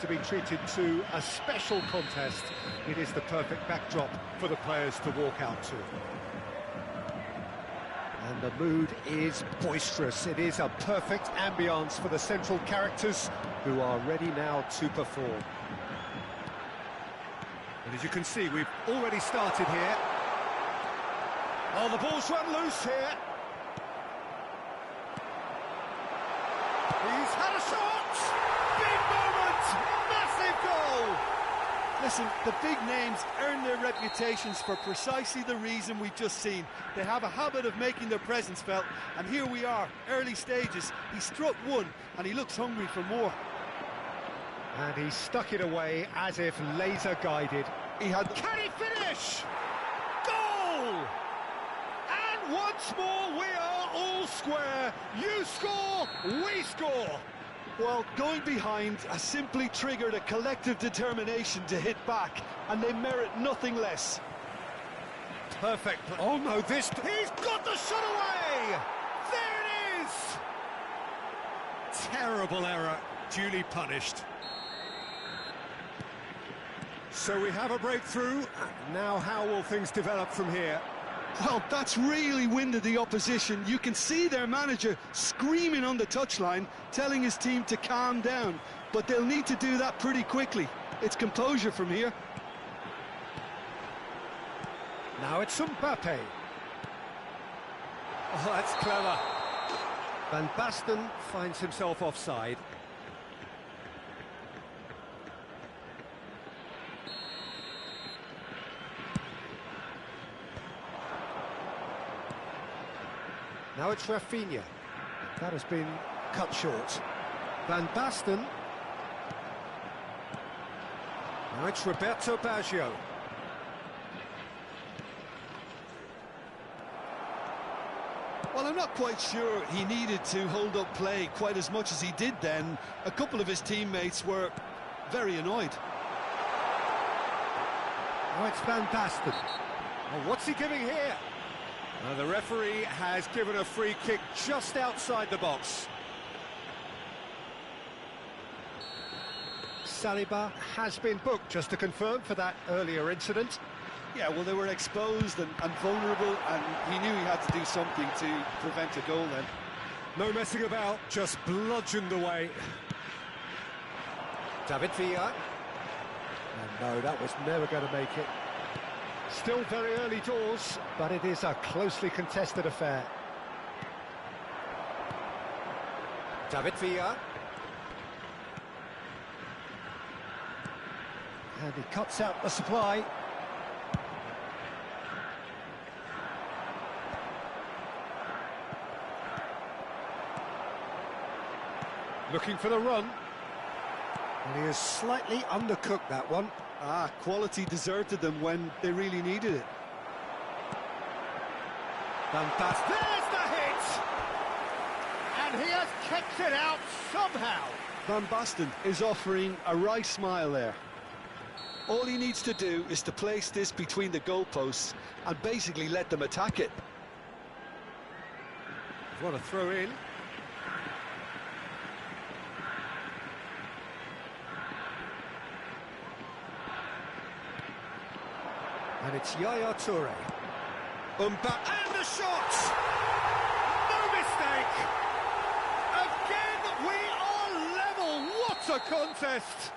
to be treated to a special contest, it is the perfect backdrop for the players to walk out to. And the mood is boisterous. It is a perfect ambience for the central characters who are ready now to perform. And as you can see, we've already started here. Oh, the ball's run loose here. He's had a shot! Big moment! Massive goal! Listen, the big names earn their reputations for precisely the reason we've just seen. They have a habit of making their presence felt, and here we are, early stages. He struck one, and he looks hungry for more. And he stuck it away as if laser-guided. Can he finish? Goal! And once more we are all square. You score, we score. Well, going behind has simply triggered a collective determination to hit back, and they merit nothing less. Perfect. Oh no, he's got the shot away! There it is! Terrible error, duly punished. So we have a breakthrough. Now how will things develop from here? Well, that's really winded the opposition. You can see their manager screaming on the touchline, telling his team to calm down. But they'll need to do that pretty quickly. It's composure from here. Now it's Mbappe. Oh, that's clever. Van Basten finds himself offside. Now it's Rafinha. That has been cut short. Van Basten. Now it's Roberto Baggio. Well, I'm not quite sure he needed to hold up play quite as much as he did then. A couple of his teammates were very annoyed. Now it's Van Basten. Oh, what's he giving here? The referee has given a free kick just outside the box. Saliba has been booked, just to confirm, for that earlier incident. Yeah, well, they were exposed and vulnerable, and he knew he had to do something to prevent a goal then. No messing about, just bludgeoned away. David Villa. And no, that was never going to make it. Still very early doors, but it is a closely contested affair. David Villa. And he cuts out the supply. Looking for the run. And he has slightly undercooked that one. Quality deserted them when they really needed it. Van Basten. There's the hit! And he has kept it out somehow. Van Basten is offering a wry smile there. All he needs to do is to place this between the goalposts and basically let them attack it. What a throw in. And it's Yaya Toure. And the shot! No mistake! Again, we are level! What a contest!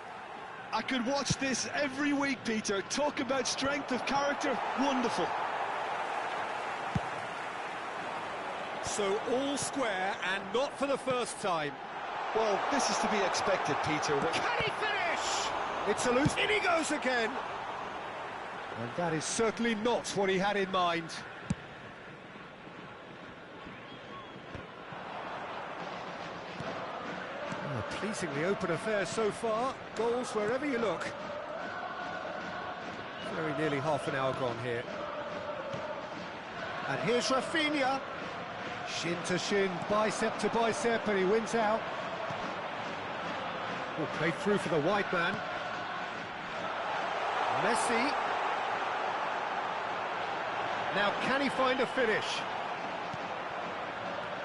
I could watch this every week, Peter. Talk about strength of character. Wonderful. So all square, and not for the first time. Well, this is to be expected, Peter. Can he finish? It's a loose. In he goes again. And that is certainly not what he had in mind. A pleasingly open affair so far. Goals wherever you look. Very nearly half an hour gone here. And here's Rafinha. Shin to shin, bicep to bicep, and he wins out. Oh, played through for the wide man. Messi. Now, can he find a finish?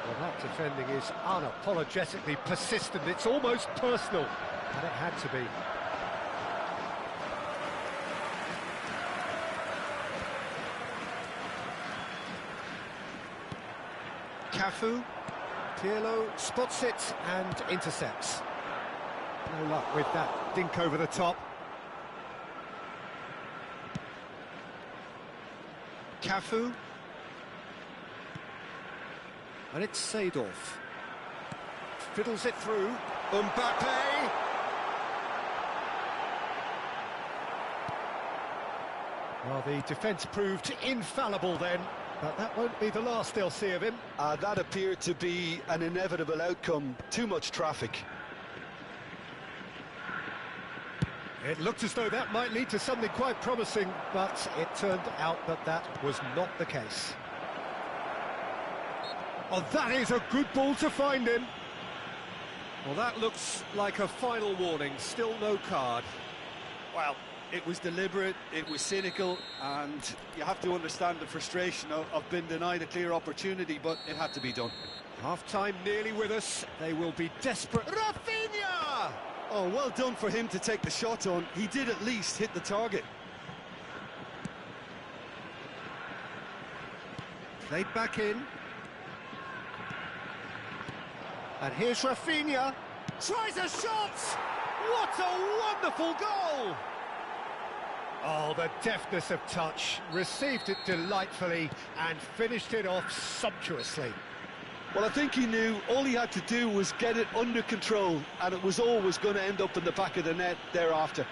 Well, that defending is unapologetically persistent. It's almost personal. And it had to be. Cafu. Pirlo spots it and intercepts. No luck with that dink over the top. Cafu. And it's Seedorf. Fiddles it through. Mbappe. Well, the defence proved infallible then, but that won't be the last they'll see of him. That appeared to be an inevitable outcome. Too much traffic. It looked as though that might lead to something quite promising, but it turned out that that was not the case. Oh, that is a good ball to find him. Well, that looks like a final warning, still no card. Well, it was deliberate, it was cynical, and you have to understand the frustration of being denied a clear opportunity, but it had to be done. Half-time nearly with us, they will be desperate. Rafinha! Oh, well done for him to take the shot on. He did at least hit the target. Played back in. And here's Rafinha. Tries a shot! What a wonderful goal! Oh, the deftness of touch. Received it delightfully and finished it off sumptuously. Well, I think he knew all he had to do was get it under control, and it was always going to end up in the back of the net thereafter.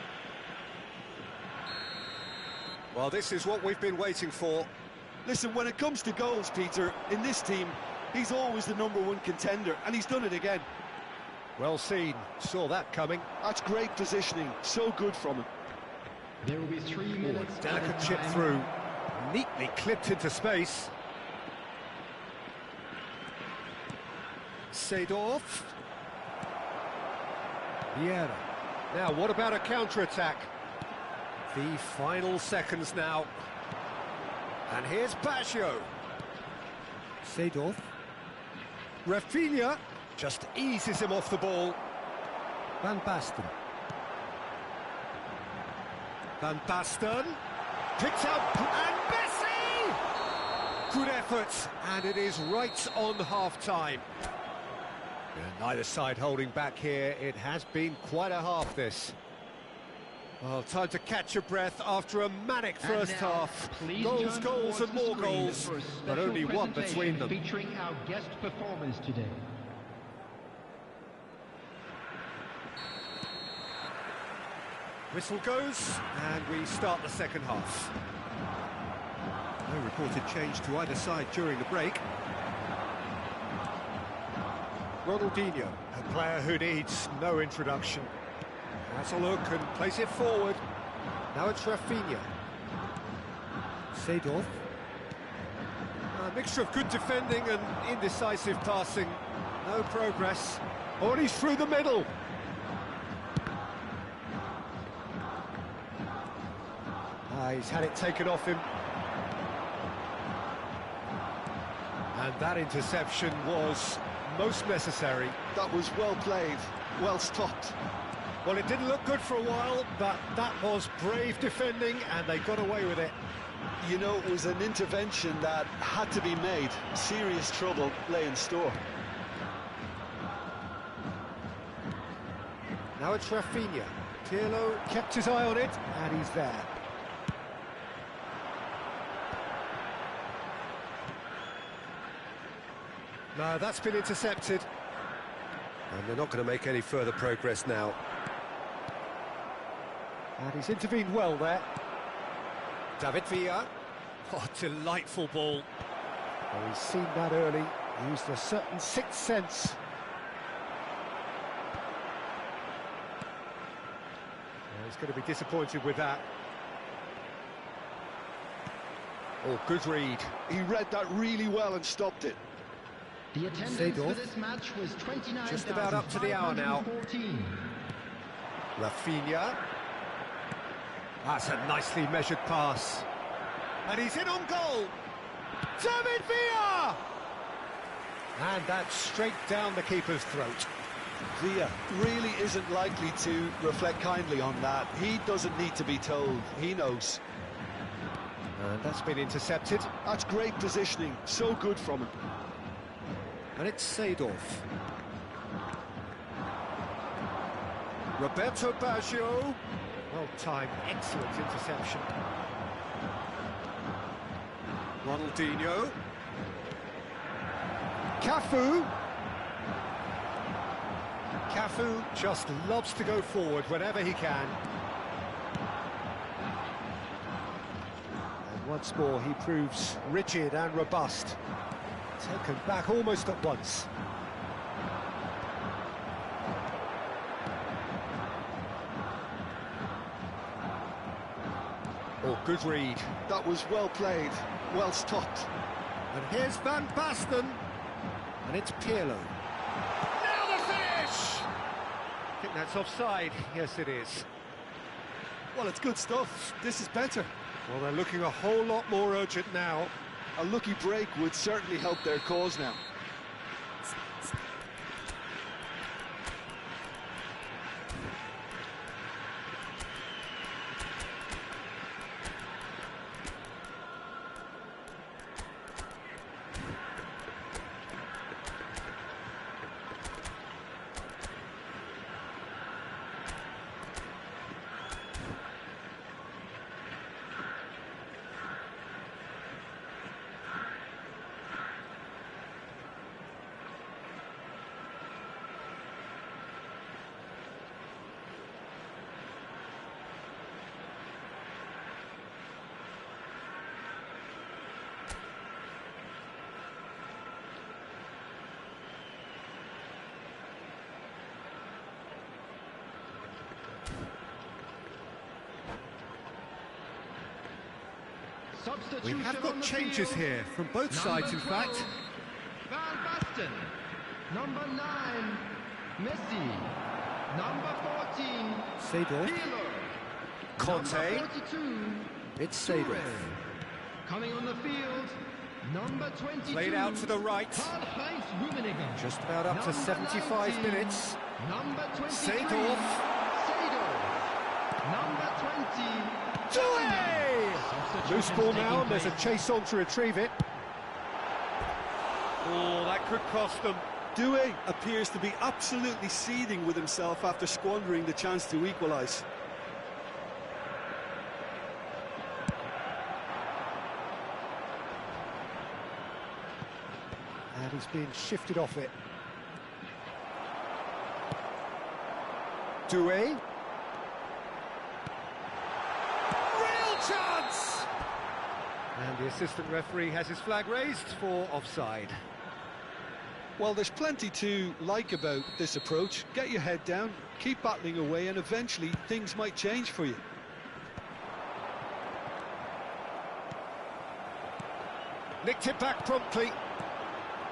Well, this is what we've been waiting for. Listen, when it comes to goals, Peter, in this team, he's always the #1 contender, and he's done it again. Well seen, saw that coming. That's great positioning, so good from him. There will be 3 minutes. Delicate chip through, neatly clipped into space. Seedorf. Vieira. Now, what about a counter-attack? The final seconds now. And here's Baggio. Seedorf. Rafinha just eases him off the ball. Van Basten. Van Basten. Picked up, and Messi! Good effort, and it is right on half-time. Neither side holding back here. It has been quite a half, this. Well, time to catch your breath after a manic first half. Goals, goals and more goals, but only one between them. Featuring our guest performers today. Whistle goes, and we start the second half. No reported change to either side during the break. Ronaldinho, a player who needs no introduction. Has a look and plays it forward. Now it's Rafinha. Seedorf. A mixture of good defending and indecisive passing. No progress. Oh, and he's through the middle. He's had it taken off him. And that interception was most necessary. That was well played, well stopped. Well, it didn't look good for a while, but that was brave defending, and they got away with it. You know, it was an intervention that had to be made. Serious trouble lay in store. Now it's Rafinha. Pirlo kept his eye on it, and he's there. No, that's been intercepted. And they're not going to make any further progress now. And he's intervened well there. David Villa. Oh, delightful ball. Well, he's seen that early. Used a certain sixth sense. Well, he's going to be disappointed with that. Oh, good read. He read that really well and stopped it. The attendance for this match was 29,514. Just about up to the hour now. Rafinha. That's a nicely measured pass. And he's in on goal. David Villa! And that's straight down the keeper's throat. Villa really isn't likely to reflect kindly on that. He doesn't need to be told, he knows. And that's been intercepted. That's great positioning, so good from him. And it's Seedorf. Roberto Baggio. Well timed, excellent interception. Ronaldinho. Cafu. Cafu just loves to go forward whenever he can. And once more he proves rigid and robust. Taken back almost at once. Oh, good read. That was well played, well stopped. And here's Van Basten. And it's Pirlo. Now the finish! I think that's offside. Yes, it is. Well, it's good stuff. This is better. Well, they're looking a whole lot more urgent now. A lucky break would certainly help their cause now. We have got changes here from both sides, in fact. Van Basten. Number 9, Messi. Number 14, Seedorf. Pirlo. Conte. Number 42, It's Toure. Seedorf. Coming on the field, number 22. Played out to the right. Karl-Heinz Rummenigge. Just about up to Number 75 19, minutes. Number 23. Seedorf. Seedorf. Number 20. Doué! Loose ball now, and there's a chase on to retrieve it. Oh, that could cost them. Doué appears to be absolutely seething with himself after squandering the chance to equalise. And he's being shifted off it. Doué. Real chance! And the assistant referee has his flag raised for offside. Well, there's plenty to like about this approach. Get your head down, keep battling away, and eventually things might change for you. Nicked it back promptly.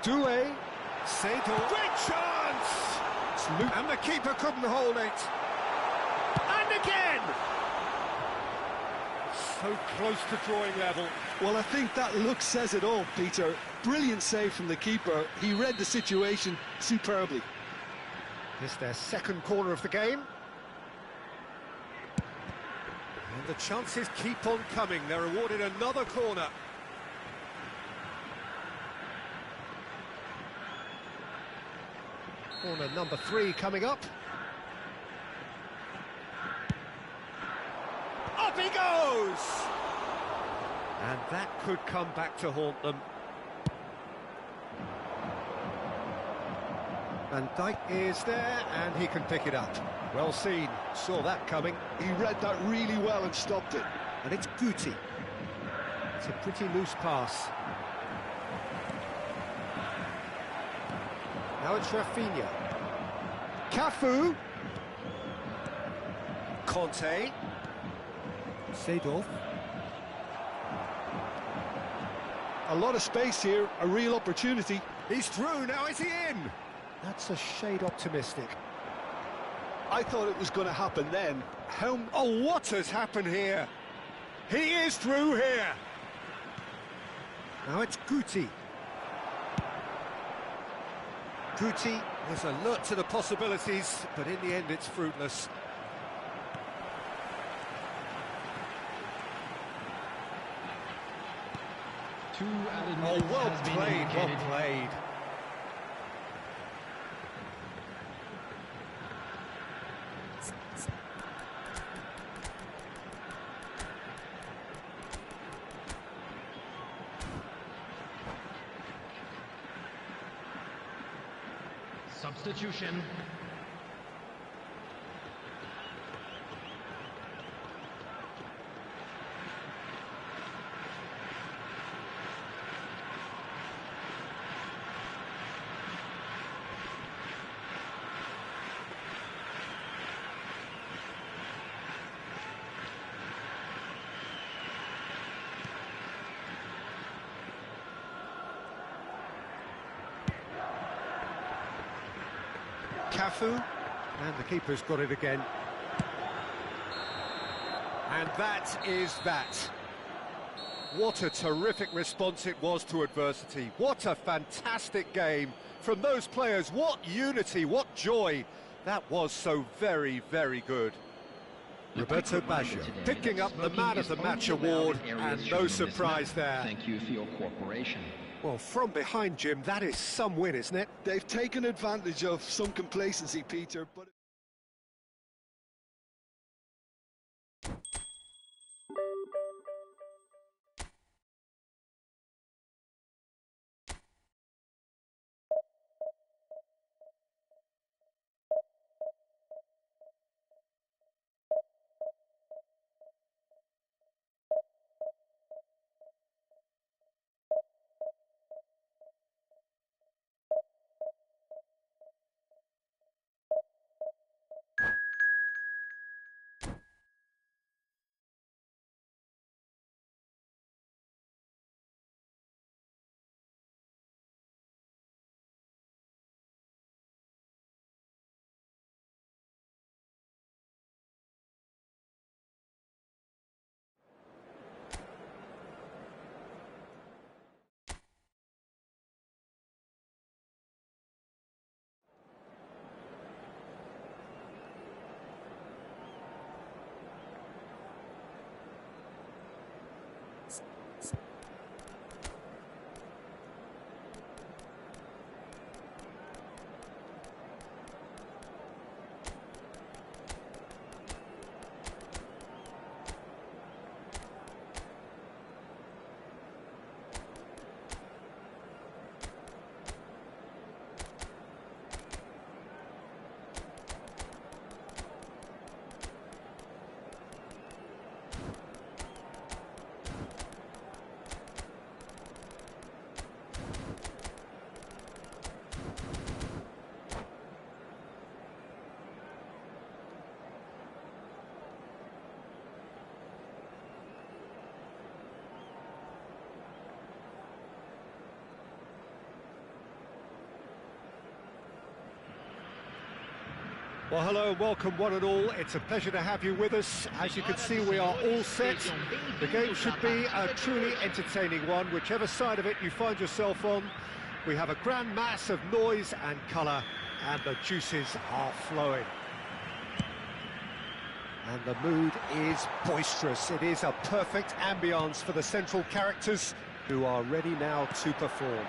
Doué. Seedorf. Great chance! And the keeper couldn't hold it. And again! So close to drawing level. Well, I think that look says it all, Peter. Brilliant save from the keeper. He read the situation superbly. It's their second corner of the game. And the chances keep on coming. They're awarded another corner. Corner number 3 coming up. Up he goes! And that could come back to haunt them. Van Dijk is there, and he can pick it up. Well seen, saw that coming. He read that really well and stopped it. And it's Guti. It's a pretty loose pass. Now it's Rafinha. Cafu. Conte. Seedorf. A lot of space here, a real opportunity. He's through, now is he in? That's a shade optimistic. I thought it was going to happen then. Oh, what has happened here? He is through here. Now it's Guti. Guti There's a lot to the possibilities, but in the end it's fruitless. Two added Oh, minutes well has been played, well indicated. played. Substitution. Cafu, and the keeper's got it again. And that is that. What a terrific response it was to adversity. What a fantastic game from those players. What unity, what joy. That was so very, very good. Roberto Baggio picking up the Man of the Match award, and no surprise there. Thank you for your cooperation. Well, from behind, Jim, that is some win, isn't it? They've taken advantage of some complacency, Peter, but... Well, hello and welcome one and all. It's a pleasure to have you with us. As you can see, we are all set. The game should be a truly entertaining one, whichever side of it you find yourself on. We have a grand mass of noise and colour, and the juices are flowing. And the mood is boisterous. It is a perfect ambience for the central characters, who are ready now to perform.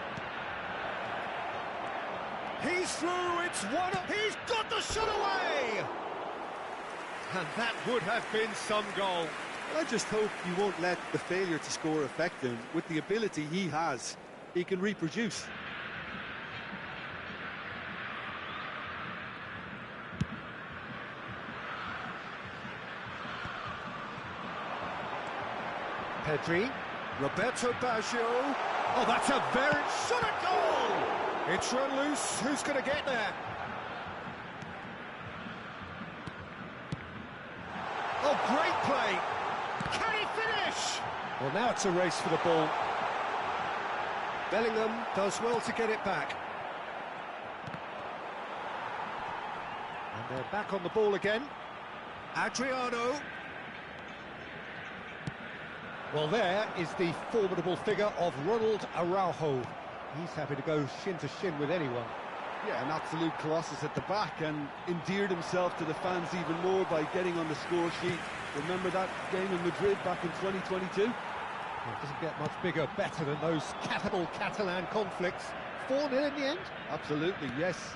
He's through, it's one, he's got the shot away! And that would have been some goal. I just hope you won't let the failure to score affect him. With the ability he has, he can reproduce. Pedri, Roberto Baggio. Oh, that's a very shot at goal! It's run loose, who's going to get there? Oh, great play! Can he finish? Well, now it's a race for the ball. Bellingham does well to get it back. And they're back on the ball again. Adriano. Well, there is the formidable figure of Ronald Araujo. He's happy to go shin to shin with anyone. Yeah, an absolute colossus at the back, and endeared himself to the fans even more by getting on the score sheet. Remember that game in Madrid back in 2022? Well, it doesn't get much bigger, better than those capital Catalan conflicts. 4-0 in the end? Absolutely, yes.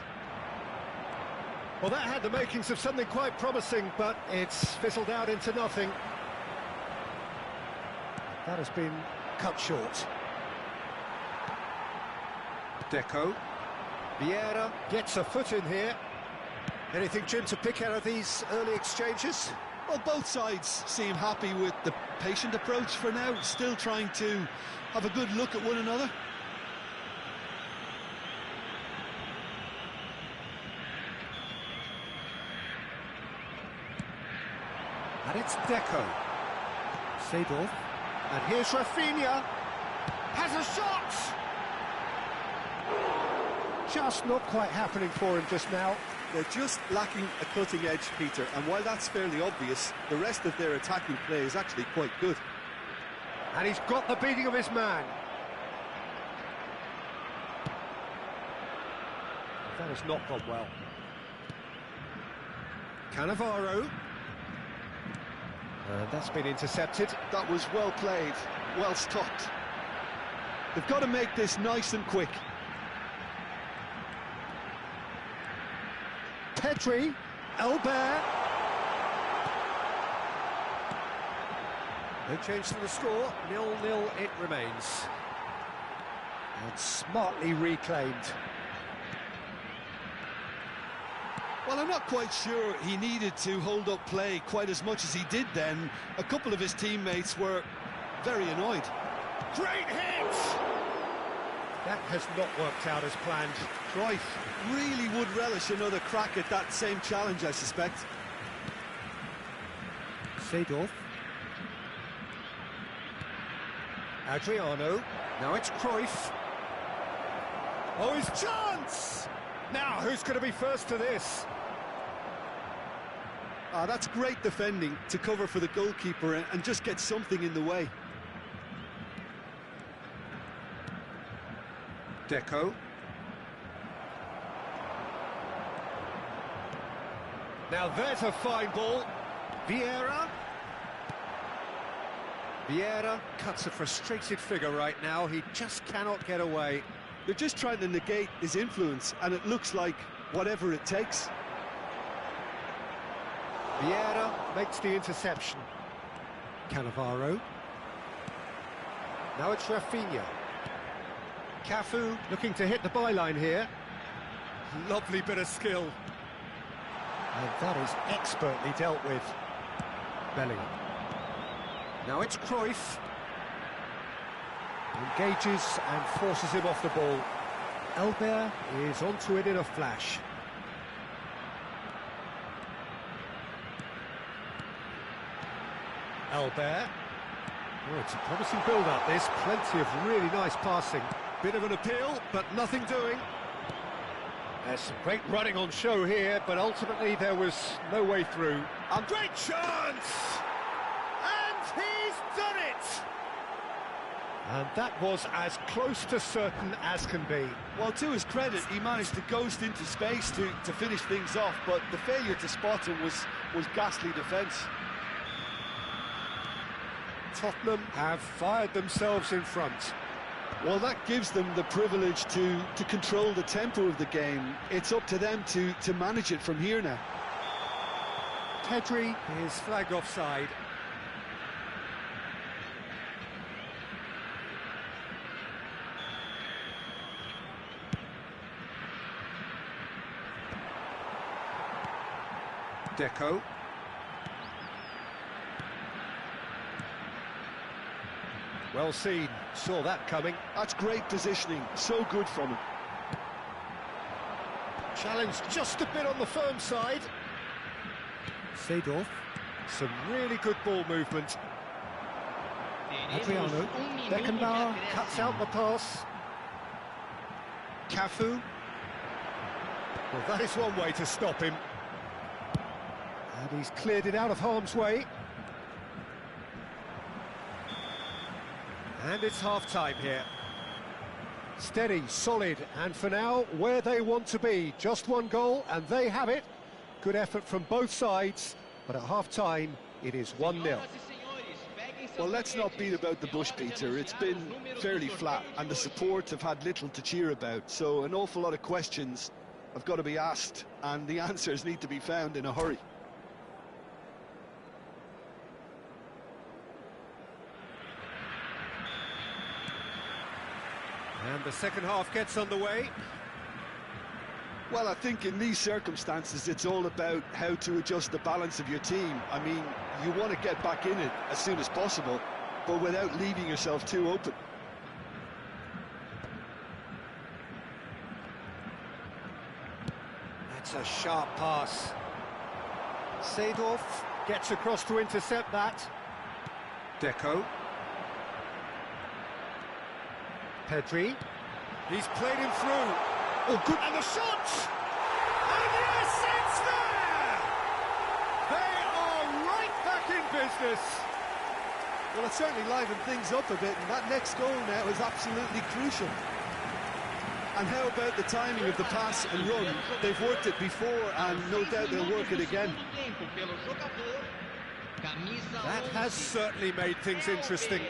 Well, that had the makings of something quite promising, but it's fizzled out into nothing. That has been cut short. Deco. Vieira gets a foot in here. Anything, Jim, to pick out of these early exchanges? Well, both sides seem happy with the patient approach for now, still trying to have a good look at one another. And it's Deco. Seedorf. And here's Rafinha. Has a shot! Just not quite happening for him just now. They're just lacking a cutting edge, Peter, and while that's fairly obvious, the rest of their attacking play is actually quite good. And he's got the beating of his man. That has not gone well. Cannavaro. And that's been intercepted. That was well played, well stopped. They've got to make this nice and quick. Pedri, Albert. No change to the score, 0-0 it remains. And smartly reclaimed. Well, I'm not quite sure he needed to hold up play quite as much as he did then. A couple of his teammates were very annoyed. Great hit! That has not worked out as planned. Cruyff really would relish another crack at that same challenge, I suspect. Seedorf. Adriano. Now it's Cruyff. Oh, his chance! Now, who's going to be first to this? Ah, that's great defending to cover for the goalkeeper and just get something in the way. Deco. Now there's a fine ball. Vieira. Vieira cuts a frustrated figure right now. He just cannot get away. They're just trying to negate his influence, and it looks like whatever it takes. Vieira makes the interception. Cannavaro. Now it's Rafinha. Cafu looking to hit the byline here. Lovely bit of skill. And that is expertly dealt with. Bellingham. Now it's Cruyff. Engages and forces him off the ball. Albert is onto it in a flash. Albert. Oh, it's a promising build-up, this. Plenty of really nice passing. Bit of an appeal, but nothing doing. There's some great running on show here, but ultimately there was no way through. A great chance! And he's done it! And that was as close to certain as can be. Well, to his credit, he managed to ghost into space to finish things off, but the failure to spot him was ghastly defence. Tottenham have fired themselves in front. Well, that gives them the privilege to control the tempo of the game. It's up to them to manage it from here now. Pedri is flagged offside. Deco. Well seen, saw that coming. That's great positioning, so good from him. Challenge just a bit on the firm side. Seedorf, some really good ball movement. Adriano, Beckenbauer cuts out the pass. Cafu. Well, that is one way to stop him. And he's cleared it out of harm's way. And it's half-time here. Steady, solid, and for now, where they want to be. Just one goal, and they have it. Good effort from both sides, but at half-time, it is 1-0. Well, let's not beat about the bush, Peter. It's been fairly flat, and the support have had little to cheer about. So an awful lot of questions have got to be asked, and the answers need to be found in a hurry. And the second half gets underway. Well, I think in these circumstances, it's all about how to adjust the balance of your team. I mean, you want to get back in it as soon as possible, but without leaving yourself too open. That's a sharp pass. Seedorf gets across to intercept that. Deco. Pedri. He's played him through. Oh, good. And the shot! And yes, it's there! They are right back in business. Well, it certainly livened things up a bit, and that next goal now is absolutely crucial. And how about the timing of the pass and run? They've worked it before, and no doubt they'll work it again. That has certainly made things interesting.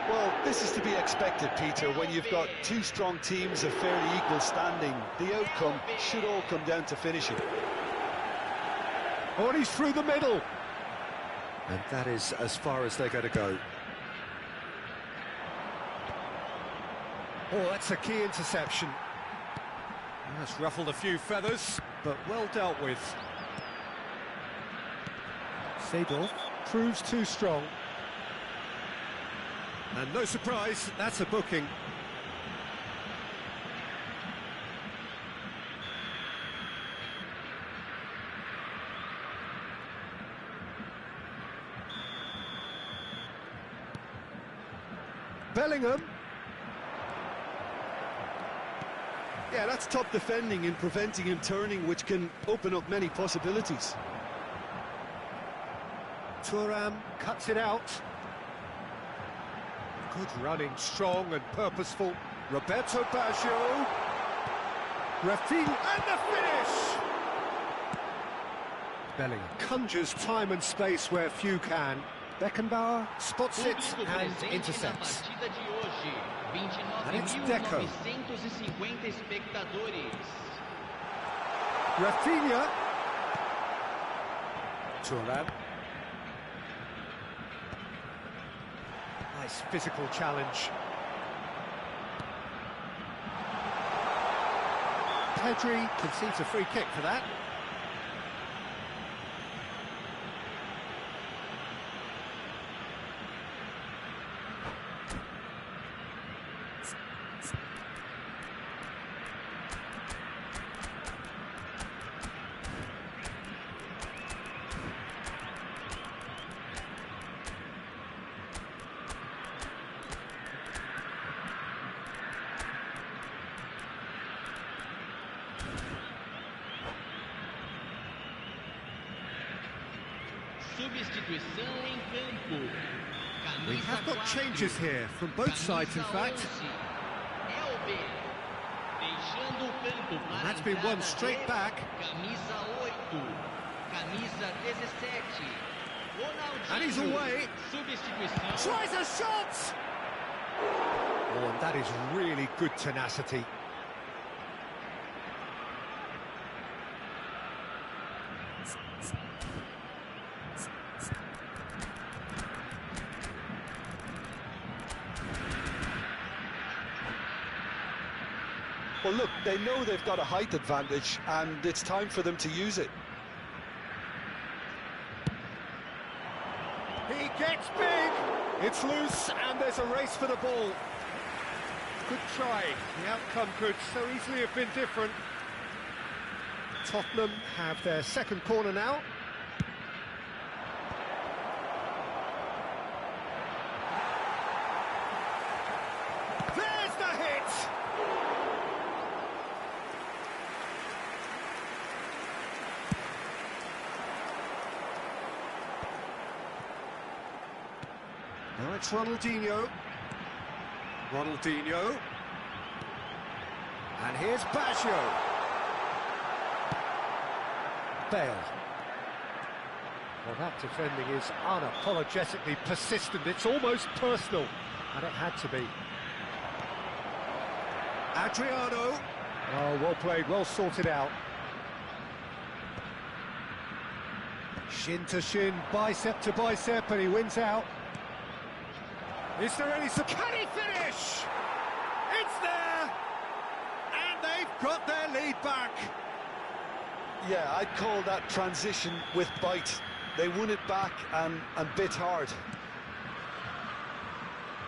Well, this is to be expected, Peter, when you've got two strong teams of fairly equal standing. The outcome should all come down to finishing. Oh, and he's through the middle. And that is as far as they're going to go. Oh, that's a key interception. That's ruffled a few feathers, but well dealt with. Seedorf proves too strong. And no surprise, that's a booking. Bellingham. Yeah, that's top defending and preventing him turning, which can open up many possibilities. Thuram cuts it out. Good running, strong and purposeful. Roberto Baggio. Rafinha, and the finish! Bellingham conjures time and space where few can. Beckenbauer spots it and intercepts. And it's Deco. Rafinha. Thuram. Nice physical challenge. Pedri concedes a free kick for that. We have got changes here, from both sides in fact. And that's been won straight back. And he's away. Tries a shot! Oh, and that is really good tenacity. Well, look, they know they've got a height advantage, and it's time for them to use it. He gets big! It's loose, and there's a race for the ball. Good try. The outcome could so easily have been different. Tottenham have their second corner now. There's the hit! Now it's Ronaldinho. Ronaldinho. And here's Baggio. Bale. Well, that defending is unapologetically persistent. It's almost personal, and it had to be. Adriano. Oh, well played, well sorted out. Shin to shin, bicep to bicep, and he wins out. Is there any... Can he finish? It's there! And they've got their lead back. Yeah, I'd call that transition with bite. They won it back and bit hard.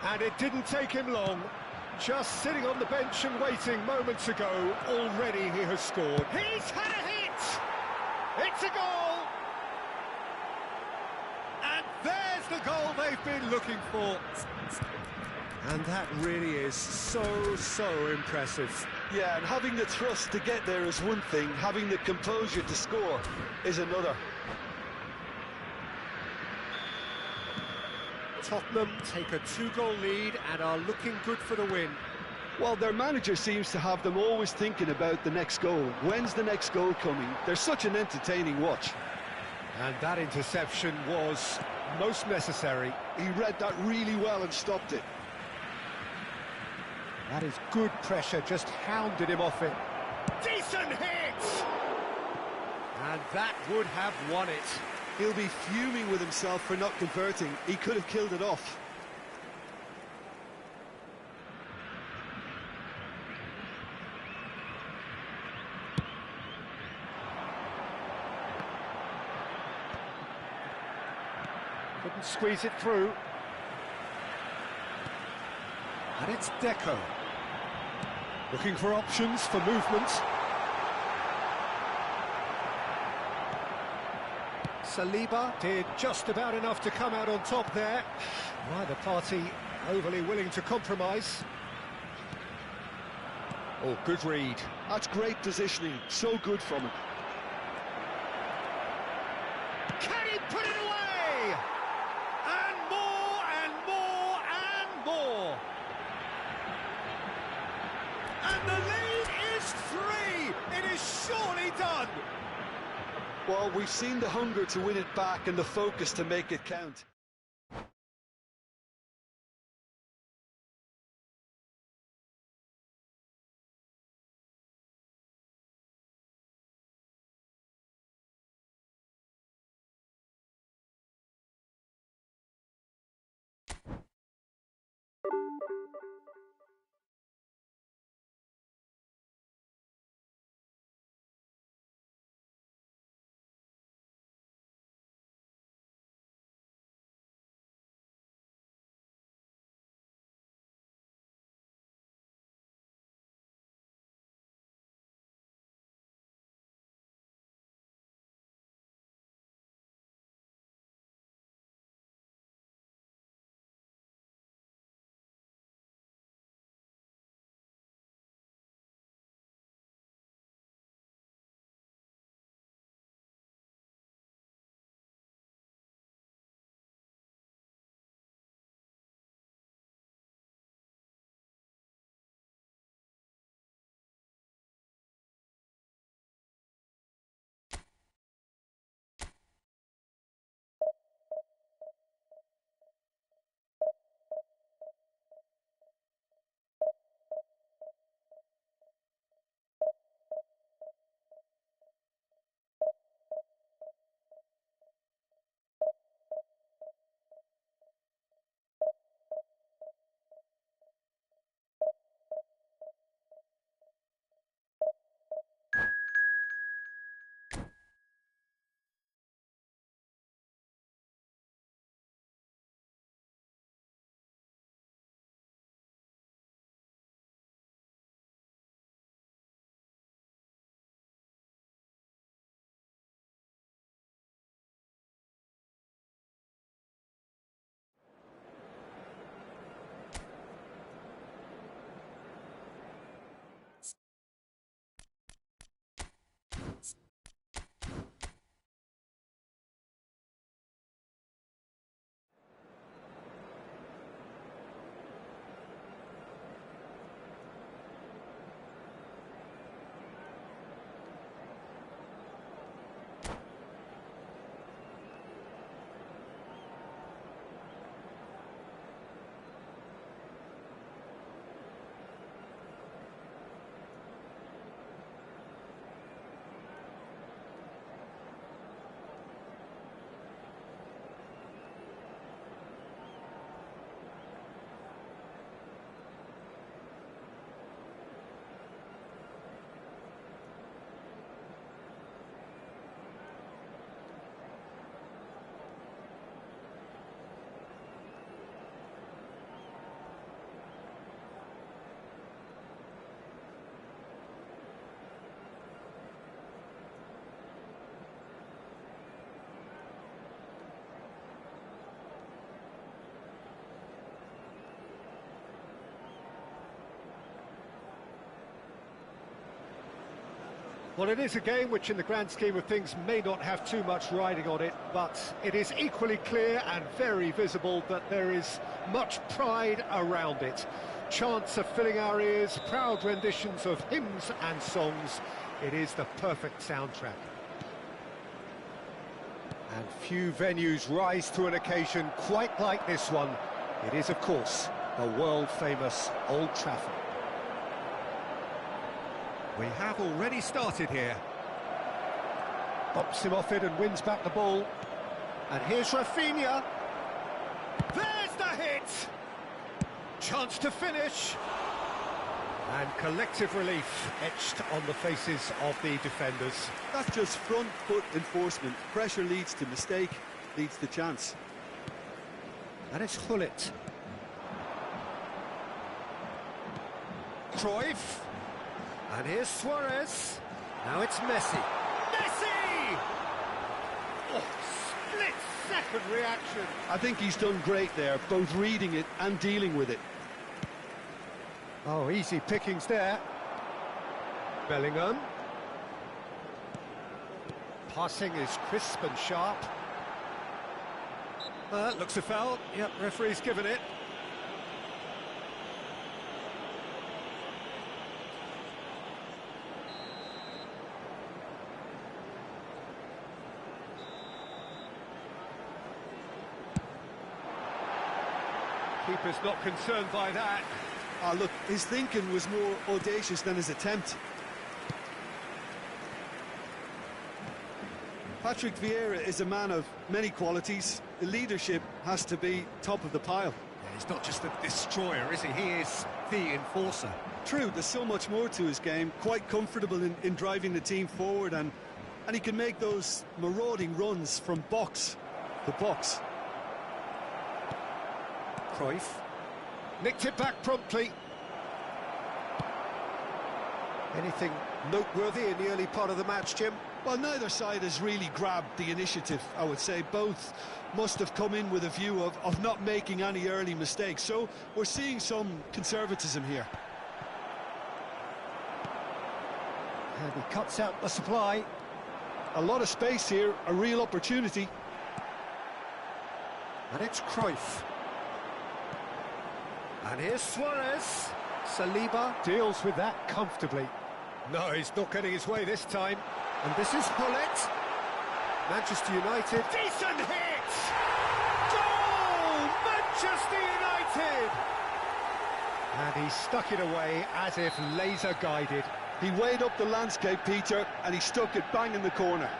And it didn't take him long. Just sitting on the bench and waiting moments ago, already he has scored. He's had a hit! It's a goal! And there's the goal they've been looking for. And that really is so impressive. Yeah, and having the thrust to get there is one thing, having the composure to score is another. Tottenham take a 2-goal lead and are looking good for the win. Well, their manager seems to have them always thinking about the next goal. When's the next goal coming? They're such an entertaining watch. And that interception was most necessary. He read that really well and stopped it. That is good pressure, just hounded him off it. Decent hit! And that would have won it. He'll be fuming with himself for not converting. He could have killed it off. Couldn't squeeze it through. And it's Deco. Looking for options for movement. Saliba did just about enough to come out on top there. Neither party overly willing to compromise. Oh, good read. That's great positioning. So good from him. Can he put it away? And more and more and more. And the lead is 3. It is surely done. Well, we've seen the hunger to win it back and the focus to make it count. Well, it is a game which in the grand scheme of things may not have too much riding on it, but it is equally clear and very visible that there is much pride around it. Chants are filling our ears, proud renditions of hymns and songs. It is the perfect soundtrack. And few venues rise to an occasion quite like this one. It is, of course, the world-famous Old Trafford. We have already started here. Bumps him off it and wins back the ball. And here's Rafinha. There's the hit! Chance to finish. And collective relief etched on the faces of the defenders. That's just front foot enforcement. Pressure leads to mistake, leads to chance. And it's Gullit. Cruyff. And here's Suarez. Now it's Messi. Messi! Oh, split-second reaction. I think he's done great there, both reading it and dealing with it. Oh, easy pickings there. Bellingham. Passing is crisp and sharp. Looks a foul. Yep, referee's given it. Keeper's not concerned by that. Look, his thinking was more audacious than his attempt. Patrick Vieira is a man of many qualities. The leadership has to be top of the pile. Yeah, he's not just a destroyer, is he? He is the enforcer. True, there's so much more to his game. Quite comfortable in driving the team forward, and he can make those marauding runs from box to box. Cruyff nicked it back promptly. Anything noteworthy in the early part of the match, Jim? Well, neither side has really grabbed the initiative, I would say. Both must have come in with a view of not making any early mistakes. So we're seeing some conservatism here. And he cuts out the supply. A lot of space here, a real opportunity. And it's Cruyff. And here's Suarez. Saliba deals with that comfortably. No, he's not getting his way this time. And this is Gullit. Manchester United. Decent hit! Goal! Manchester United! And he stuck it away as if laser-guided. He weighed up the landscape, Peter, and he stuck it bang in the corner.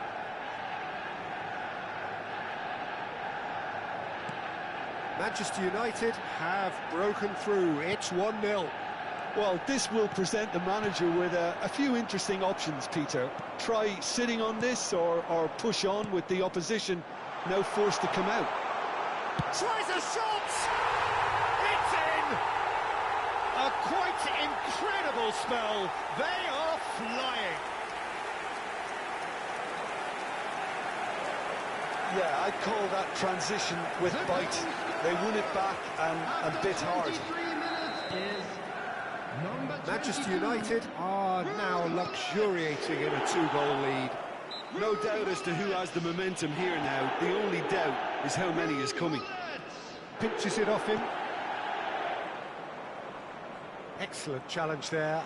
Manchester United have broken through. It's 1-0. Well, this will present the manager with a few interesting options, Peter. Try sitting on this or push on with the opposition now forced to come out. Tries a shot! It's in! A quite incredible spell. They are flying. Yeah, I'd call that transition with bite. They won it back and bit hard. Manchester United are now luxuriating in a two-goal lead. No doubt as to who has the momentum here now. The only doubt is how many is coming. Pinches it off him. Excellent challenge there.